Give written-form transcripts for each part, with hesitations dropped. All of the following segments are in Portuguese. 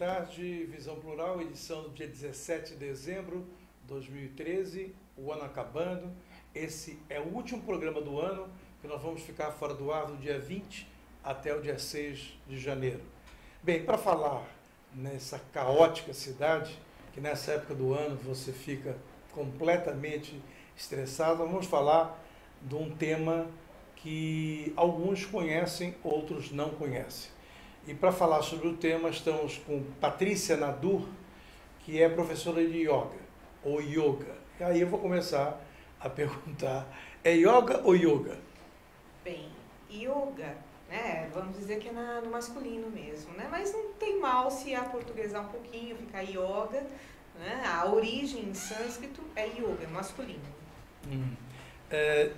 tarde, Visão Plural, edição do dia 17 de dezembro de 2013, o ano acabando. Esse é o último programa do ano, que nós vamos ficar fora do ar do dia 20 até o dia 6 de janeiro. Bem, para falar nessa caótica cidade, que nessa época do ano você fica completamente estressado, vamos falar de um tema que alguns conhecem, outros não conhecem. E para falar sobre o tema, estamos com Patrícia Nadur, que é professora de yoga, ou yoga. E aí eu vou começar a perguntar, é yoga ou yoga? Bem, yoga, né, vamos dizer que é no masculino mesmo, né? Mas não tem mal se aportuguesar um pouquinho, ficar yoga, né? A origem em sânscrito é yoga, é masculino.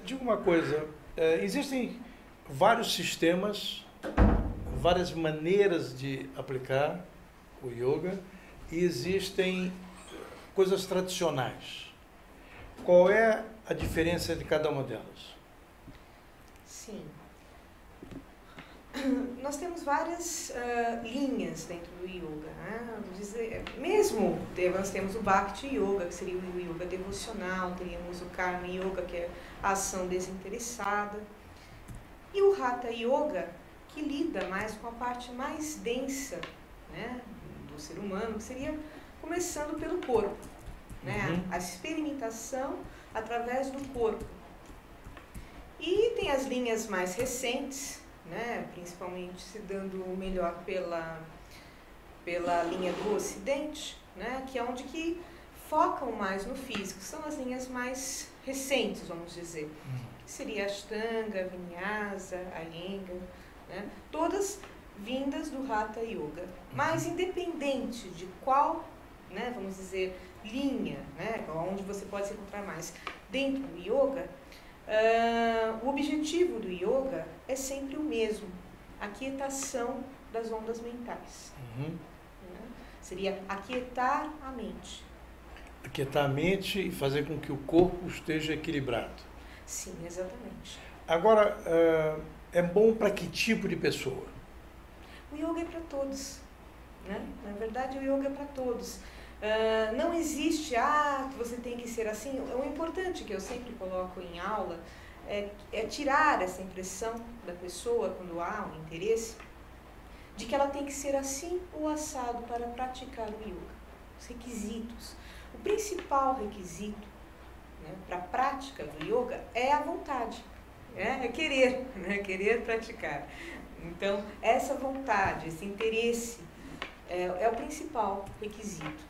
Diga uma coisa, existem vários sistemas, várias maneiras de aplicar o yoga e existem coisas tradicionais. Qual é a diferença entre cada uma delas? Sim. Nós temos várias linhas dentro do yoga, né? Mesmo nós temos o Bhakti Yoga, que seria o yoga devocional, teríamos o Karma Yoga, que é a ação desinteressada, e o Hatha Yoga, que lida mais com a parte mais densa, né, do ser humano, que seria começando pelo corpo, né, a experimentação através do corpo. E tem as linhas mais recentes, né, principalmente se dando melhor pela linha do Ocidente, né, que é onde que focam mais no físico, são as linhas mais recentes, vamos dizer, que seria Ashtanga, Vinyasa, Iyengar, né, todas vindas do Hatha Yoga, mas independente de qual, né, vamos dizer, linha, né, onde você pode se encontrar mais dentro do yoga, o objetivo do yoga é sempre o mesmo, a quietação das ondas mentais. Né? Seria aquietar a mente. Aquietar a mente e fazer com que o corpo esteja equilibrado. Sim, exatamente. Agora, é bom para que tipo de pessoa? O yoga é para todos. Né? Na verdade, o yoga é para todos. Não existe, que você tem que ser assim. O importante que eu sempre coloco em aula é tirar essa impressão da pessoa, quando há um interesse, de que ela tem que ser assim ou assado para praticar o yoga. Os requisitos. O principal requisito, né, para a prática do yoga é a vontade, é querer, né, querer praticar. Então, essa vontade, esse interesse é o principal requisito.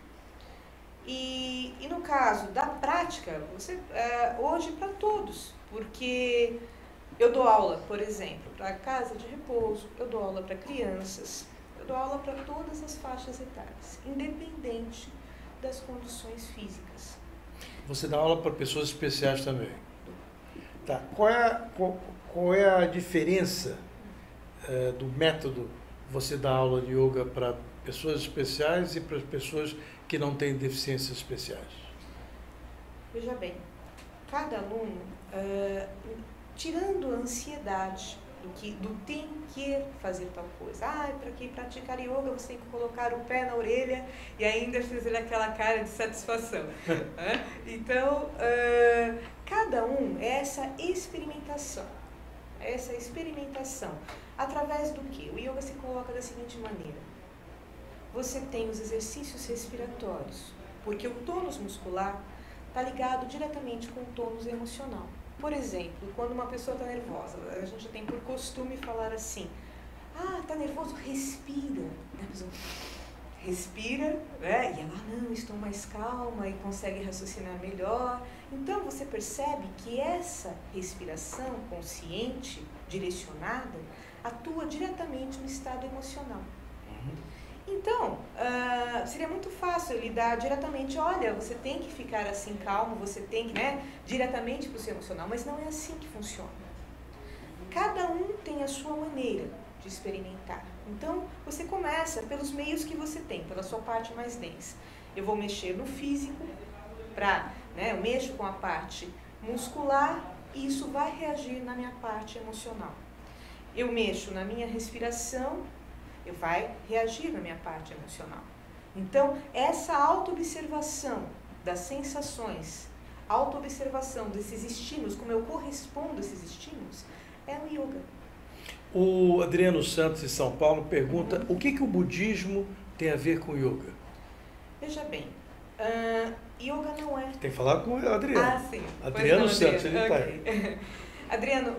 E no caso da prática, hoje para todos, porque eu dou aula, por exemplo, para casa de repouso, eu dou aula para crianças, eu dou aula para todas as faixas etárias, independente das condições físicas. Você dá aula para pessoas especiais também. Tá. Qual é a diferença do método você dá aula de yoga para pessoas especiais e para pessoas que não têm deficiências especiais? Veja bem, cada aluno, tirando a ansiedade do tem que fazer tal coisa. Para que praticar yoga você tem que colocar o pé na orelha e ainda fazer aquela cara de satisfação. Então, cada um é essa experimentação. Através do que? O yoga se coloca da seguinte maneira. Você tem os exercícios respiratórios, porque o tônus muscular está ligado diretamente com o tônus emocional. Por exemplo, quando uma pessoa está nervosa, a gente tem por costume falar assim, está nervoso, respira. A pessoa respira, né? E ela, não, estou mais calma e consegue raciocinar melhor. Então, você percebe que essa respiração consciente, direcionada, atua diretamente no estado emocional. Então, seria muito fácil lidar diretamente, olha, você tem que ficar assim calmo, você tem que, né, diretamente para o seu emocional, mas não é assim que funciona. Cada um tem a sua maneira de experimentar. Então, você começa pelos meios que você tem, pela sua parte mais densa. Eu vou mexer no físico, eu mexo com a parte muscular e isso vai reagir na minha parte emocional. Eu mexo na minha respiração vai reagir na minha parte emocional. Então, essa auto-observação das sensações, auto-observação desses estímulos, como eu correspondo a esses estímulos, é o yoga. O Adriano Santos, de São Paulo, pergunta o que o budismo tem a ver com yoga? Veja bem, yoga não é... Tem que falar com o Adriano. Ah, sim. Adriano Santos, ele está okay. aí. Adriano,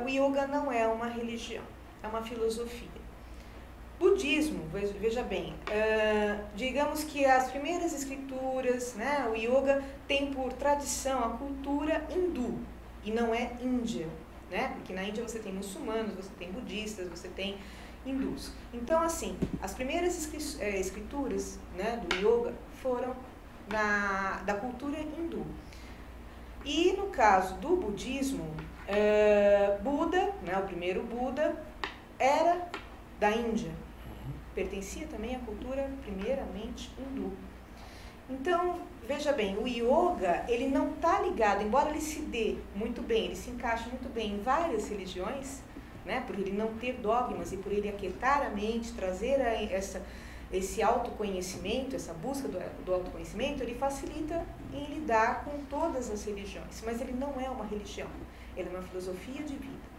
o yoga não é uma religião, é uma filosofia. Budismo, veja bem, digamos que as primeiras escrituras, né, o yoga tem por tradição a cultura hindu, e não é índia, né, porque na Índia você tem muçulmanos, você tem budistas, você tem hindus. Então, assim, as primeiras escrituras, né, do yoga foram da cultura hindu. E no caso do budismo, Buda, né, o primeiro Buda, era da Índia. Pertencia também à cultura, primeiramente, hindu. Então, veja bem, o yoga, ele não está ligado, embora ele se dê muito bem, ele se encaixe muito bem em várias religiões, né, por ele não ter dogmas e por ele aquietar a mente, trazer esse autoconhecimento, essa busca do autoconhecimento, ele facilita em lidar com todas as religiões. Mas ele não é uma religião, ele é uma filosofia de vida.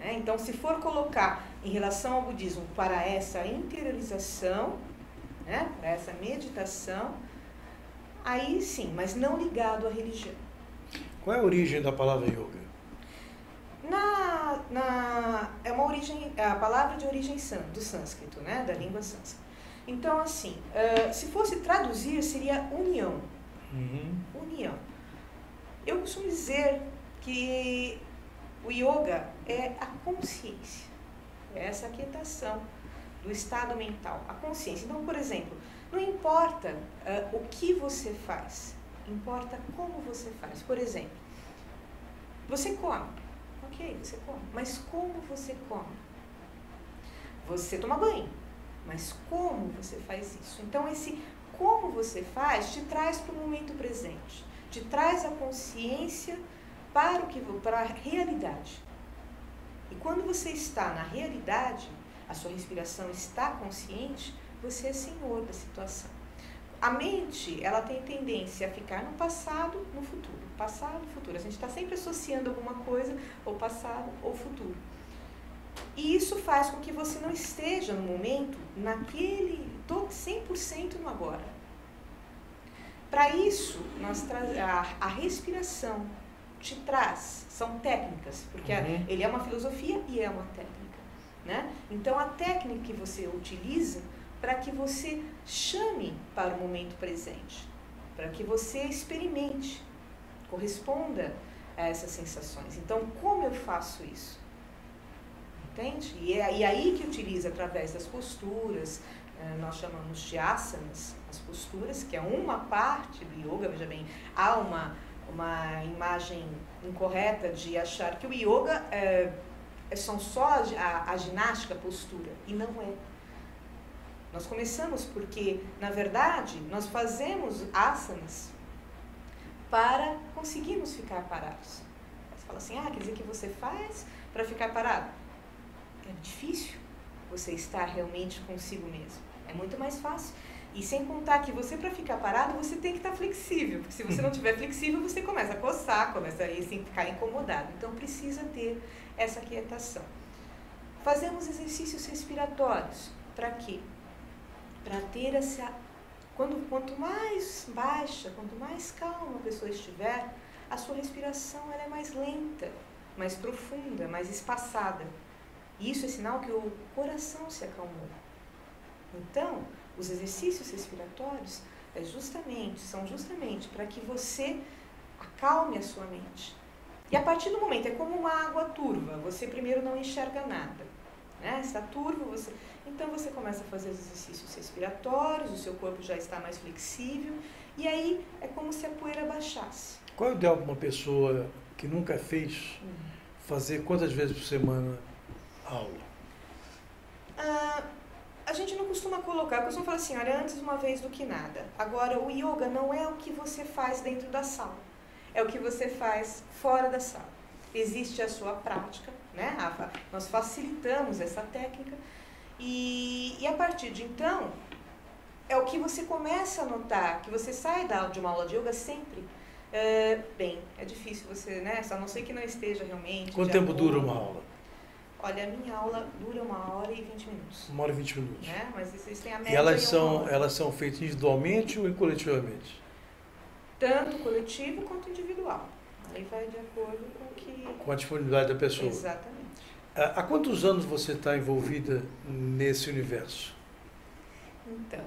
Então, se for colocar em relação ao budismo para essa interiorização, né, para essa meditação, aí sim, mas não ligado à religião. Qual é a origem da palavra yoga? É uma origem, a palavra de origem do sânscrito, né, da língua sânscrita. Então, assim, se fosse traduzir, seria união. União. Eu costumo dizer que o yoga é a consciência, é essa aquietação do estado mental, a consciência. Então, por exemplo, não importa o que você faz, importa como você faz. Por exemplo, você come, ok, você come, mas como você come? Você toma banho, mas como você faz isso? Então, esse como você faz te traz para o momento presente, te traz a consciência para a realidade. E quando você está na realidade, a sua respiração está consciente, você é senhor da situação. A mente, ela tem tendência a ficar no passado, no futuro. Passado, futuro. A gente está sempre associando alguma coisa, ou passado, ou futuro. E isso faz com que você não esteja no momento, naquele, 100% no agora. Para isso, a respiração te traz, são técnicas, porque ele é uma filosofia e é uma técnica, né? Então, a técnica que você utiliza para que você chame para o momento presente, para que você experimente, corresponda a essas sensações. Então, como eu faço isso? Entende? E é aí que utiliza, através das posturas, nós chamamos de asanas, as posturas, que é uma parte do yoga. Veja bem, há uma imagem incorreta de achar que o yoga são só a ginástica, a postura, e não é. Nós começamos porque, na verdade, nós fazemos asanas para conseguirmos ficar parados. Você fala assim, quer dizer que você faz para ficar parado? É difícil você estar realmente consigo mesmo. É muito mais fácil. E sem contar que você, para ficar parado, você tem que estar flexível. Porque se você não estiver flexível, você começa a coçar, começa a ficar incomodado. Então, precisa ter essa aquietação. Fazemos exercícios respiratórios. Para quê? Para ter essa... Quanto mais baixa, quanto mais calma a pessoa estiver, a sua respiração ela é mais lenta, mais profunda, mais espaçada. E isso é sinal que o coração se acalmou. Então, os exercícios respiratórios são justamente para que você acalme a sua mente. E a partir do momento, é como uma água turva, você primeiro não enxerga nada, né? Está turvo, então você começa a fazer os exercícios respiratórios, o seu corpo já está mais flexível, e aí é como se a poeira baixasse. Qual é o ideal para uma pessoa que nunca fez fazer quantas vezes por semana aula? A gente não costuma colocar, eu costumo falar assim, olha, antes uma vez do que nada. Agora, o yoga não é o que você faz dentro da sala, é o que você faz fora da sala. Existe a sua prática, né? Nós facilitamos essa técnica, E a partir de então, é o que você começa a notar, que você sai de uma aula de yoga sempre, bem, é difícil você, né, a não ser que não esteja realmente... Quanto tempo dura uma aula? Olha, a minha aula dura 1h20. 1h20. Né? Mas vocês têm a média. E elas são feitas individualmente ou coletivamente? Tanto coletivo quanto individual. Aí vai de acordo com a disponibilidade da pessoa. Exatamente. Há quantos anos você está envolvida nesse universo? Então,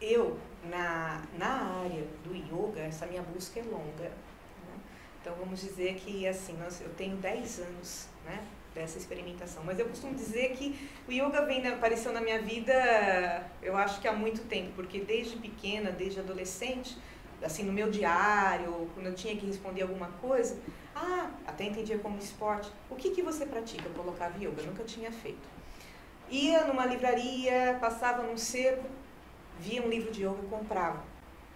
eu, na área do yoga, essa minha busca é longa. Né? Então, vamos dizer que, assim, eu tenho 10 anos, né, dessa experimentação. Mas eu costumo dizer que o yoga apareceu na minha vida, eu acho que há muito tempo, porque desde pequena, desde adolescente, assim, no meu diário, quando eu tinha que responder alguma coisa, até entendia como esporte, o que você pratica? Eu colocava yoga, eu nunca tinha feito. Ia numa livraria, passava num sebo, via um livro de yoga e comprava.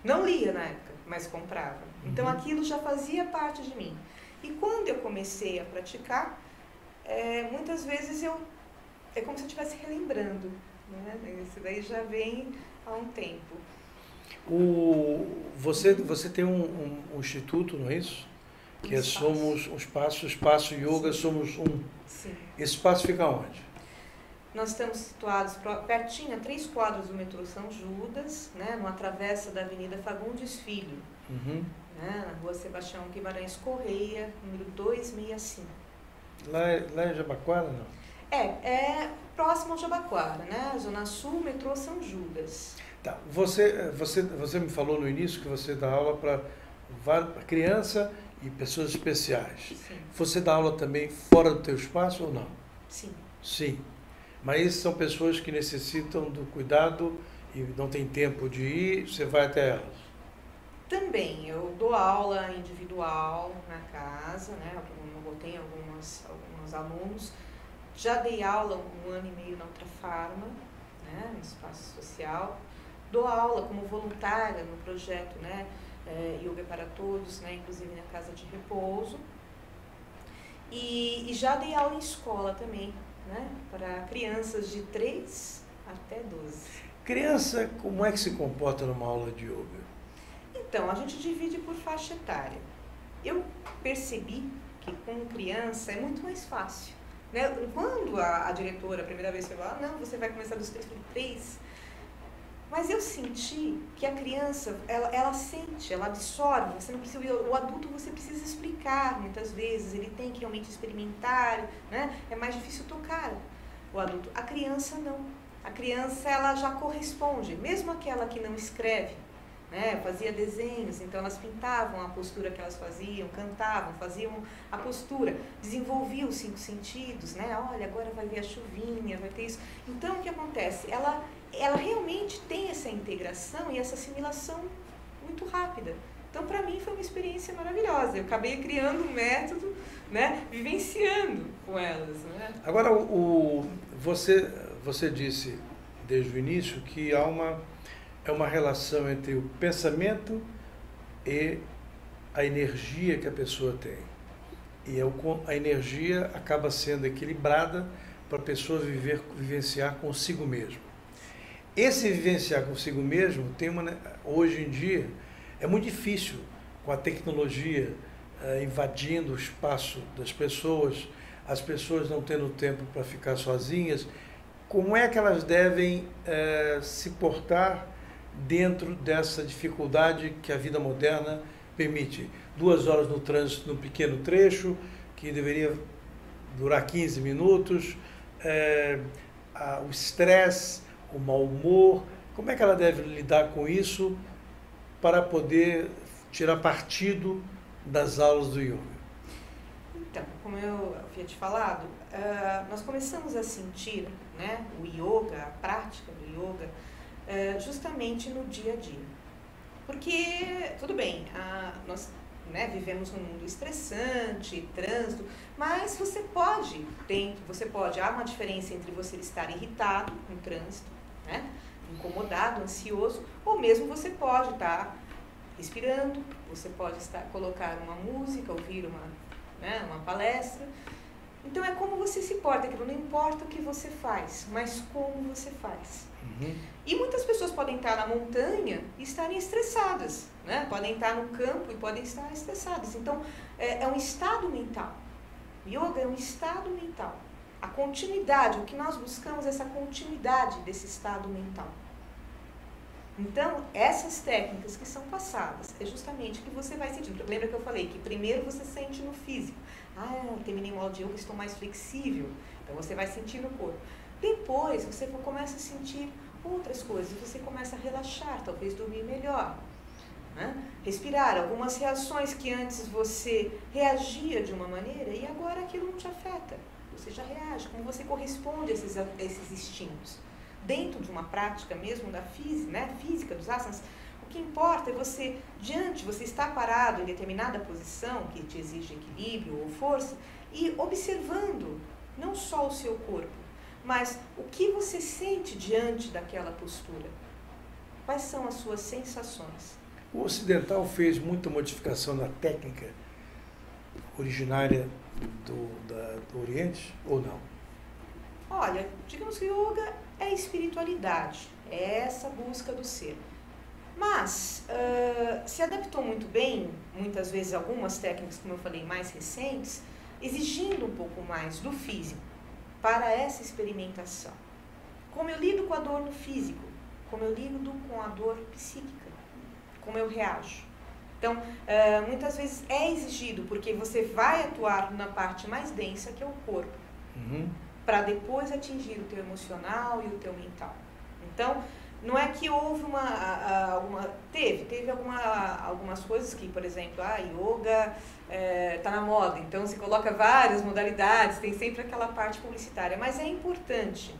Não lia na época, mas comprava. Então aquilo já fazia parte de mim. E quando eu comecei a praticar, muitas vezes é como se eu estivesse relembrando, né? Isso daí já vem há um tempo. Você tem um instituto, não é isso? Que somos um espaço yoga, sim. Somos um. Sim. Esse espaço fica onde? Nós estamos situados pertinho, a 3 quadras do metrô São Judas, né, numa travessa da Avenida Fagundes Filho, né, na rua Sebastião Guimarães Correia, número 265. Lá em Jabaquara, não? É próximo ao Jabaquara, né, Zona Sul, metrô São Judas. Tá. Você me falou no início que você dá aula para criança e pessoas especiais. Sim. Você dá aula também fora do teu espaço ou não? Sim. Sim. Mas são pessoas que necessitam do cuidado e não tem tempo de ir, você vai até elas? Também, eu dou aula individual na casa, né? Eu tenho alguns alunos. Já dei aula 1 ano e meio na Ultrafarma, né? No espaço social. Dou aula como voluntária no projeto, né? Yoga para Todos, né? Inclusive na Casa de Repouso. E já dei aula em escola também, né? Para crianças de 3 até 12. Criança, como é que se comporta numa aula de yoga? Então, a gente divide por faixa etária. Eu percebi que com criança é muito mais fácil. Né? Quando a diretora, a primeira vez, falou, não, você vai começar dos 3. Mas eu senti que a criança, ela sente, ela absorve. Você não precisa, o adulto você precisa explicar muitas vezes, ele tem que realmente experimentar, né? É mais difícil tocar o adulto. A criança não. A criança, ela já corresponde, mesmo aquela que não escreve, né? Fazia desenhos, então elas pintavam a postura que elas faziam, cantavam, faziam a postura, desenvolviam os 5 sentidos, né? Olha, agora vai ver a chuvinha, vai ter isso. Então, o que acontece? Ela realmente tem essa integração e essa assimilação muito rápida. Então, para mim, foi uma experiência maravilhosa. Eu acabei criando um método, né? Vivenciando com elas, né? Agora, você disse desde o início que há uma relação entre o pensamento e a energia que a pessoa tem. E a energia acaba sendo equilibrada para a pessoa vivenciar consigo mesmo. Esse vivenciar consigo mesmo hoje em dia é muito difícil com a tecnologia invadindo o espaço das pessoas, as pessoas não tendo tempo para ficar sozinhas. Como é que elas devem se portar dentro dessa dificuldade que a vida moderna permite? 2 horas no trânsito num pequeno trecho, que deveria durar 15 minutos, o estresse, o mau humor. Como é que ela deve lidar com isso para poder tirar partido das aulas do yoga? Então, como eu havia te falado, nós começamos a sentir, né, o yoga, a prática do yoga, justamente no dia a dia. Porque, tudo bem, nós, né, vivemos num mundo estressante, trânsito, mas você pode, há uma diferença entre você estar irritado no trânsito, né, incomodado, ansioso, ou mesmo você pode estar respirando, você pode colocar uma música, ouvir uma palestra, Então é como você se porta, aquilo não importa o que você faz, mas como você faz. E muitas pessoas podem estar na montanha e estarem estressadas, né? Podem estar no campo e podem estar estressadas. Então é um estado mental. Yoga é um estado mental. A continuidade, o que nós buscamos é essa continuidade desse estado mental. Então, essas técnicas que são passadas é justamente o que você vai sentindo. Lembra que eu falei que primeiro você sente no físico. Terminei uma aula de yoga, estou mais flexível. Então, você vai sentir no corpo. Depois, você começa a sentir outras coisas. Você começa a relaxar, talvez dormir melhor. Né? Respirar. Algumas reações que antes você reagia de uma maneira e agora aquilo não te afeta. Você já reage. Como você corresponde a esses instintos. Dentro de uma prática mesmo da física, né, física dos asanas, o que importa é você está parado em determinada posição que te exige equilíbrio ou força e observando não só o seu corpo, mas o que você sente diante daquela postura. Quais são as suas sensações? O ocidental fez muita modificação na técnica originária do Oriente ou não? Olha, digamos que o yoga é espiritualidade, é essa busca do ser. Mas se adaptou muito bem, muitas vezes algumas técnicas, como eu falei, mais recentes, exigindo um pouco mais do físico para essa experimentação. Como eu lido com a dor no físico, como eu lido com a dor psíquica, como eu reajo. Então, muitas vezes é exigido, porque você vai atuar na parte mais densa, que é o corpo. Para depois atingir o teu emocional e o teu mental. Então, não é que houve teve algumas coisas que, por exemplo, yoga está na moda, então se coloca várias modalidades, tem sempre aquela parte publicitária, mas é importante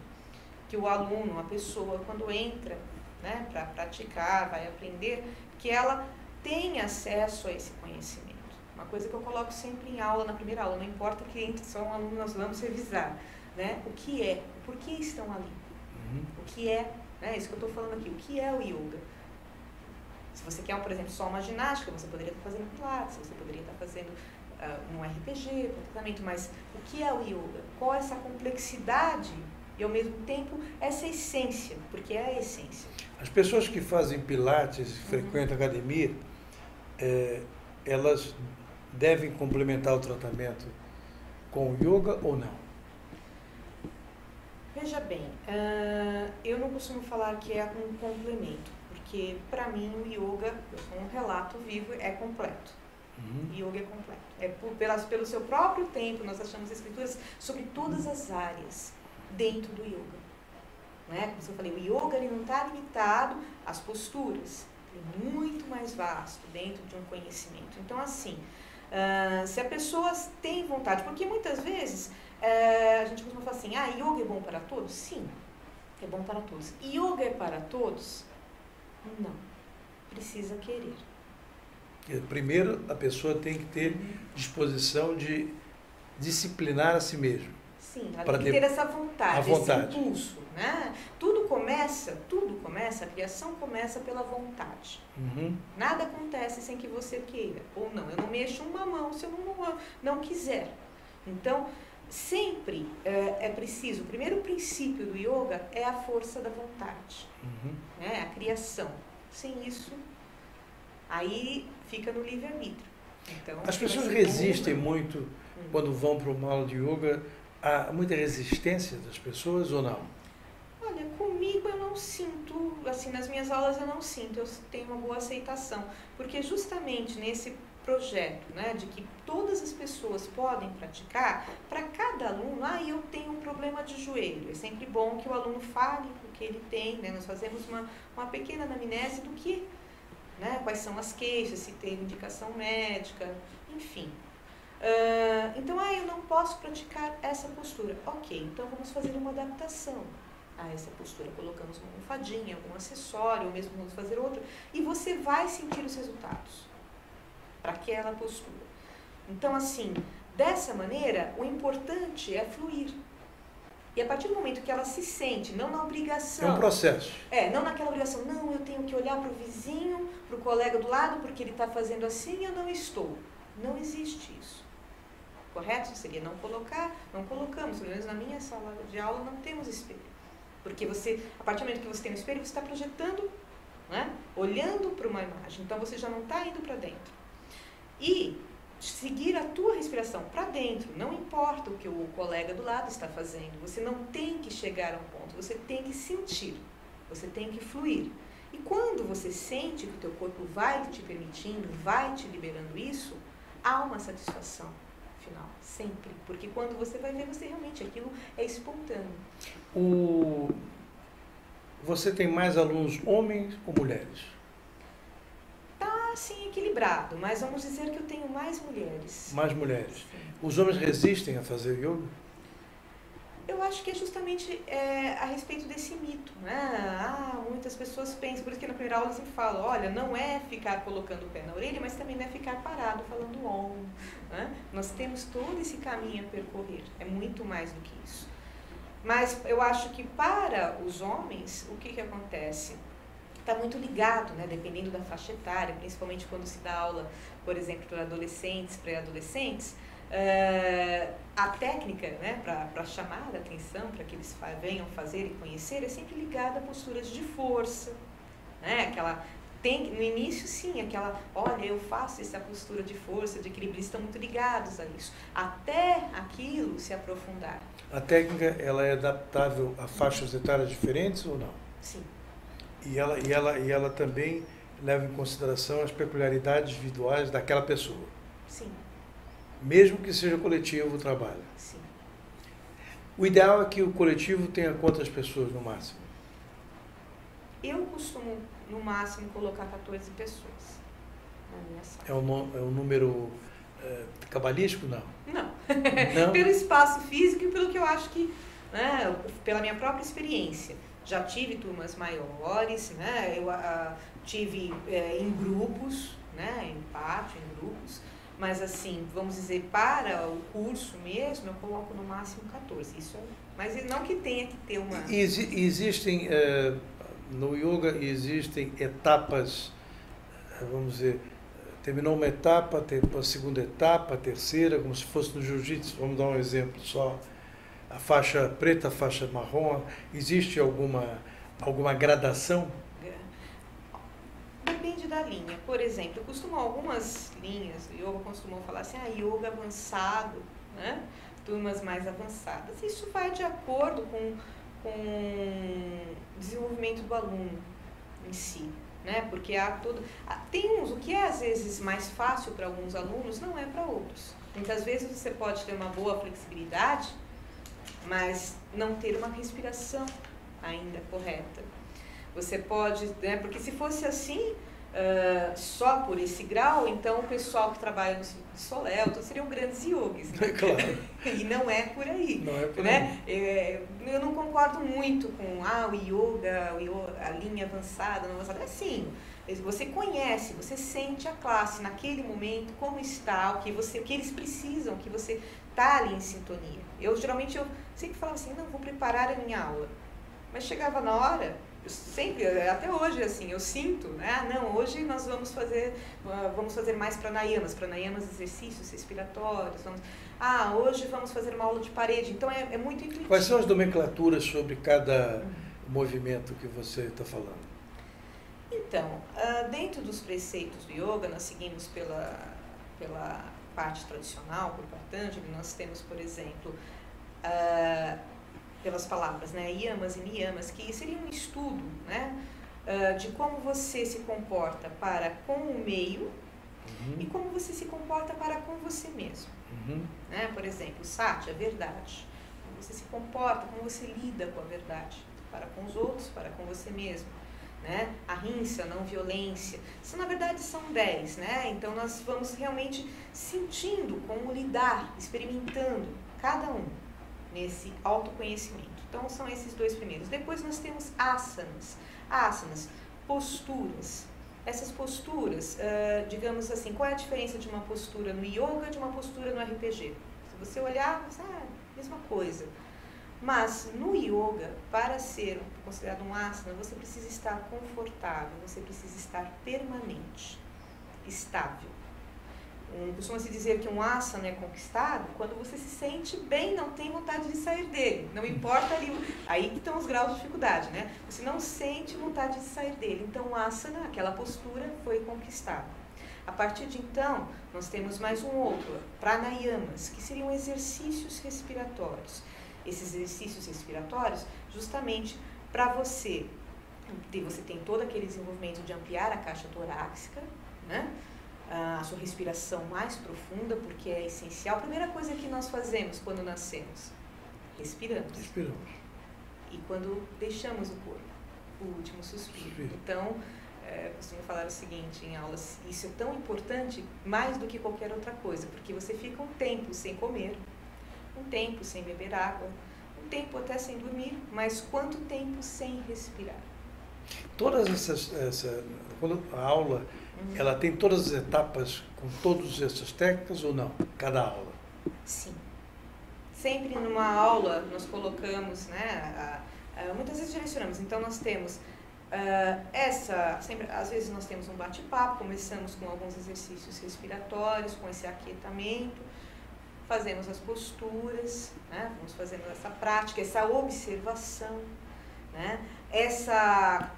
que o aluno, a pessoa, quando entra, né, para praticar, vai aprender, que ela tenha acesso a esse conhecimento. Uma coisa que eu coloco sempre em aula, na primeira aula, não importa que entre só um aluno, nós vamos revisar. Né? O que é, por que estão ali, o que é, né? Isso que eu estou falando aqui, o que é o yoga. Se você quer, por exemplo, só uma ginástica, você poderia estar fazendo pilates, você poderia estar fazendo um RPG, um tratamento, mas o que é o yoga? Qual é essa complexidade e, ao mesmo tempo, essa essência, porque é a essência. As pessoas que fazem pilates, frequentam academia, elas devem complementar o tratamento com o yoga ou não? Veja bem, eu não costumo falar que é um complemento, porque para mim o yoga, eu sou um relato vivo, é completo. Yoga é completo. Pelo seu próprio tempo, nós achamos escrituras sobre todas as áreas dentro do yoga. Né? Como eu falei, o yoga ele não está limitado às posturas, é muito mais vasto dentro de um conhecimento. Então, assim, se a pessoa tem vontade, porque muitas vezes a gente costuma falar assim, yoga é bom para todos? Sim, é bom para todos. Yoga é para todos? Não, precisa querer. Primeiro, a pessoa tem que ter disposição de disciplinar a si mesma. Sim, ela tem que ter essa vontade, esse impulso. Né? Tudo começa, a criação começa pela vontade. Nada acontece sem que você queira, ou não. Eu não mexo uma mão se eu não quiser. Então, sempre é preciso, o primeiro princípio do yoga é a força da vontade, né? A criação. Sem isso, aí fica no livre-arbítrio. Então, as pessoas resistem muito quando vão para uma aula de yoga. Há muita resistência das pessoas ou não? Olha, comigo eu não sinto, assim, nas minhas aulas eu não sinto, eu tenho uma boa aceitação, porque justamente nesse projeto, né, de que todas as pessoas podem praticar, para cada aluno, eu tenho um problema de joelho, é sempre bom que o aluno fale o que ele tem, né, nós fazemos uma pequena anamnese do que, né, quais são as queixas, se tem indicação médica, enfim. Então, eu não posso praticar essa postura. Ok, então vamos fazer uma adaptação a essa postura. Colocamos uma almofadinha, algum acessório, ou mesmo vamos fazer outra, e você vai sentir os resultados para aquela postura. Então, assim, dessa maneira, o importante é fluir. E a partir do momento que ela se sente, não na obrigação... É um processo. Não naquela obrigação, não, eu tenho que olhar para o vizinho, para o colega do lado, porque ele está fazendo assim e eu não estou. Não existe isso. correto seria não colocar, não colocamos, pelo menos na minha sala de aula não temos espelho. Porque você, a partir do momento que você tem um espelho, você está projetando, né? Olhando para uma imagem, então você já não está indo para dentro. E seguir a tua respiração para dentro, não importa o que o colega do lado está fazendo, você não tem que chegar a um ponto, você tem que sentir, você tem que fluir. E quando você sente que o teu corpo vai te permitindo, vai te liberando isso, há uma satisfação final, sempre. Porque quando você vai ver, você realmente, aquilo é espontâneo. Você tem mais alunos homens ou mulheres? Tá, assim, equilibrado, mas vamos dizer que eu tenho mais mulheres. Mais mulheres. Sim. Os homens resistem a fazer yoga? Eu acho que é justamente a respeito desse mito, né? Muitas pessoas pensam, por isso que na primeira aula eu sempre falo, olha, não é ficar colocando o pé na orelha, mas também não é ficar parado falando om, né? Nós temos todo esse caminho a percorrer, é muito mais do que isso. Mas eu acho que para os homens, o que acontece? Está muito ligado, né? Dependendo da faixa etária, principalmente quando se dá aula, por exemplo, para adolescentes, pré-adolescentes, a técnica, né, para chamar a atenção, para que eles venham fazer e conhecer, é sempre ligada a posturas de força, né? No início, sim, olha, eu faço essa postura de força, de equilíbrio, eles estão muito ligados a isso, até aquilo se aprofundar. A técnica, ela é adaptável a faixas etárias diferentes ou não? Sim. E ela também leva em consideração as peculiaridades individuais daquela pessoa? Sim. Mesmo que seja coletivo o trabalho? Sim. O ideal é que o coletivo tenha quantas pessoas no máximo? Eu costumo, no máximo, colocar 14 pessoas na minha sala. É um número cabalístico, não? Não. Não? Pelo espaço físico e pelo que eu acho que, né, pela minha própria experiência. Já tive turmas maiores, né? Eu tive em grupos, né? Em pátio, em grupos. Mas assim, vamos dizer, para o curso mesmo, eu coloco no máximo 14. Isso, mas não que tenha que ter uma... Existem, no yoga, existem etapas, vamos dizer, terminou uma etapa, tem a segunda etapa, a terceira, como se fosse no jiu-jitsu. Vamos dar um exemplo só. A faixa preta, a faixa marrom, existe alguma gradação? Depende da linha. Por exemplo, algumas linhas do yoga costumam falar assim, yoga avançado, né? Turmas mais avançadas. Isso vai de acordo com o desenvolvimento do aluno em si, né? Porque tem o que é às vezes mais fácil para alguns alunos, não é para outros. Muitas vezes você pode ter uma boa flexibilidade, mas não ter uma respiração ainda correta. Você pode, né, porque se fosse assim, só por esse grau, então o pessoal que trabalha no Circo de Soleil seriam grandes yogis. Né? Claro. E não é por aí. Não é por né? aí. Eu não concordo muito com o yoga, a linha avançada, não avançada. É assim, você conhece, você sente a classe naquele momento, como está, o que eles precisam, que você está ali em sintonia. Eu sempre falava assim, não, vou preparar a minha aula. Mas chegava na hora, eu sempre, até hoje, assim, eu sinto, né? Não, hoje nós vamos fazer mais pranayamas, exercícios respiratórios. Hoje vamos fazer uma aula de parede. Então é muito intuitivo. Quais são as nomenclaturas sobre cada movimento que você está falando? Então, dentro dos preceitos do yoga, nós seguimos pela parte tradicional, por Patanjali, nós temos, por exemplo, pelas palavras, né, yamas e niyamas, que seria um estudo, né, de como você se comporta para com o meio e como você se comporta para com você mesmo. Né? Por exemplo, sati, a verdade. Como você se comporta, como você lida com a verdade, para com os outros, para com você mesmo. Né? Ahimsa, não violência. Isso, na verdade, são 10, né? Então, nós vamos realmente sentindo como lidar, experimentando cada um nesse autoconhecimento. Então, são esses dois primeiros. Depois, nós temos asanas. Asanas, posturas. Essas posturas, digamos assim, qual é a diferença de uma postura no yoga e de uma postura no RPG? Se você olhar, mesma coisa. Mas no yoga, para ser considerado um asana, você precisa estar confortável, você precisa estar permanente, estável. Costuma-se dizer que um asana é conquistado quando você se sente bem, não tem vontade de sair dele. Não importa ali, aí que estão os graus de dificuldade, né? Você não sente vontade de sair dele. Então, o asana, aquela postura, foi conquistada. A partir de então, nós temos mais um outro, pranayamas, que seriam exercícios respiratórios. Esses exercícios respiratórios, justamente para você tem todo aquele desenvolvimento de ampliar a caixa torácica, né? A sua respiração mais profunda, porque é essencial. A primeira coisa que nós fazemos quando nascemos, respiramos. E quando deixamos o corpo, o último suspiro. Então, costumo falar o seguinte em aulas, isso é tão importante mais do que qualquer outra coisa, porque você fica um tempo sem comer, um tempo sem beber água, um tempo até sem dormir, mas quanto tempo sem respirar? Todas quando a aula, ela tem todas as etapas com todas essas técnicas ou não? Cada aula? Sim. Sempre numa aula nós colocamos, né, muitas vezes direcionamos, então nós temos às vezes nós temos um bate-papo, começamos com alguns exercícios respiratórios, com esse aquietamento, fazemos as posturas, né, vamos fazendo essa prática, essa observação, né,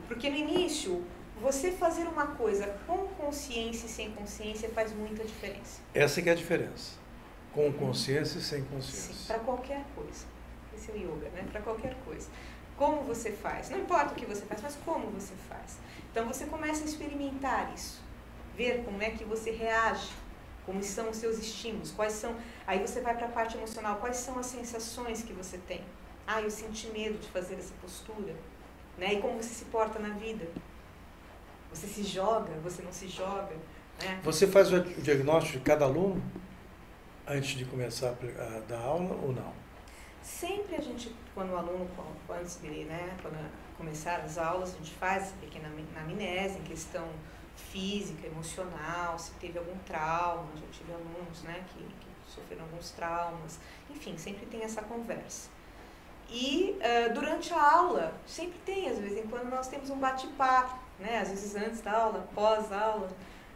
porque no início, você fazer uma coisa com consciência e sem consciência faz muita diferença. Essa que é a diferença, com consciência e sem consciência. Sim, para qualquer coisa. Esse é o yoga, né, para qualquer coisa. Como você faz, não importa o que você faz, mas como você faz. Então você começa a experimentar isso, ver como é que você reage, como são os seus estímulos, aí você vai para a parte emocional, quais são as sensações que você tem. Eu senti medo de fazer essa postura, né? E como você se porta na vida. Você se joga, você não se joga, né? Você faz o diagnóstico de cada aluno antes de começar a dar aula ou não? Sempre a gente, quando o aluno, antes de, né, quando começar as aulas, a gente faz essa pequena anamnese em questão física, emocional, se teve algum trauma. Já tive alunos, né, que sofreram alguns traumas, enfim, sempre tem essa conversa. E durante a aula, sempre tem, às vezes em quando nós temos um bate-papo, né, às vezes antes da aula, pós-aula,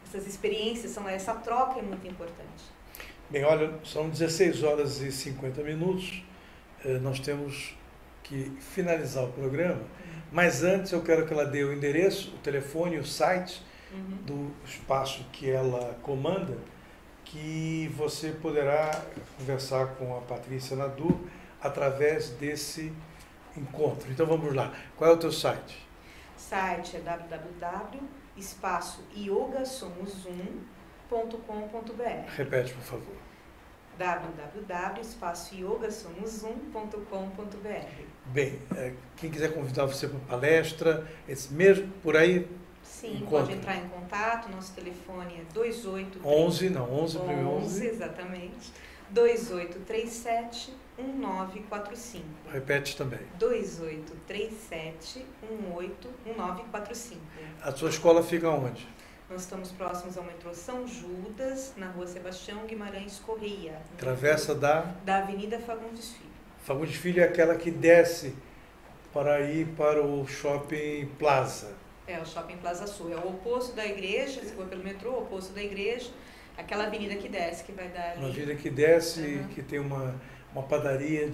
essas experiências, essa troca é muito importante. Bem, olha, são 16 horas e 50 minutos. Nós temos que finalizar o programa, mas antes eu quero que ela dê o endereço, o telefone, o site do espaço que ela comanda, que você poderá conversar com a Patrícia Nadur através desse encontro. Então vamos lá. Qual é o teu site? O site é www.espaçoyogasomos1.com.br. Repete, por favor. www.espaçoyogasomos1.com.br. Bem, quem quiser convidar você para palestra, esse mesmo por aí? Sim, encontra. Pode entrar em contato. Nosso telefone é 11, exatamente. 2837-1945. Repete também. 2837-1945. A sua escola fica onde? Nós estamos próximos ao metrô São Judas, na rua Sebastião Guimarães Correia. Travessa da Avenida Fagundes Filho. Fagundes Filho é aquela que desce para ir para o Shopping Plaza. O Shopping Plaza Sul. É o oposto da igreja, se for pelo metrô, o oposto da igreja. Aquela avenida que desce, que vai dar ali. Uma avenida que desce, que tem uma padaria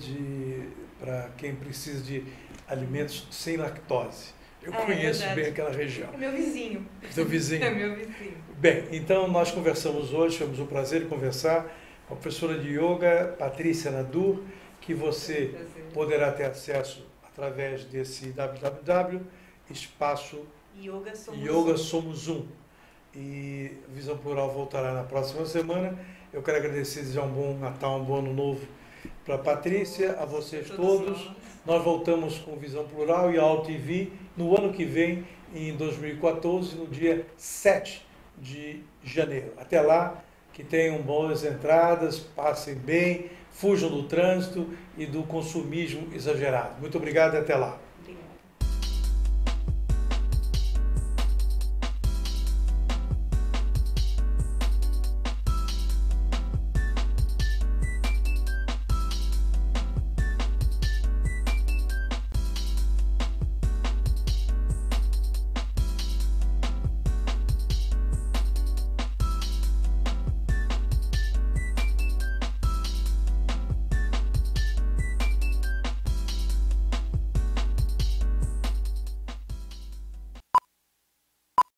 para quem precisa de alimentos sem lactose. Eu conheço bem aquela região. É meu vizinho. Seu vizinho? É meu vizinho. Bem, então nós conversamos hoje, tivemos o prazer de conversar com a professora de yoga, Patrícia Nadur, que você poderá ter acesso através desse www.espaço Yoga Somos Um. E Visão Plural voltará na próxima semana. Eu quero agradecer, desejar um bom Natal, um bom Ano Novo para a Patrícia, a vocês todos. Nós voltamos com Visão Plural e a AltV no ano que vem, em 2014, no dia 7 de janeiro. Até lá, que tenham boas entradas, passem bem, fujam do trânsito e do consumismo exagerado. Muito obrigado e até lá.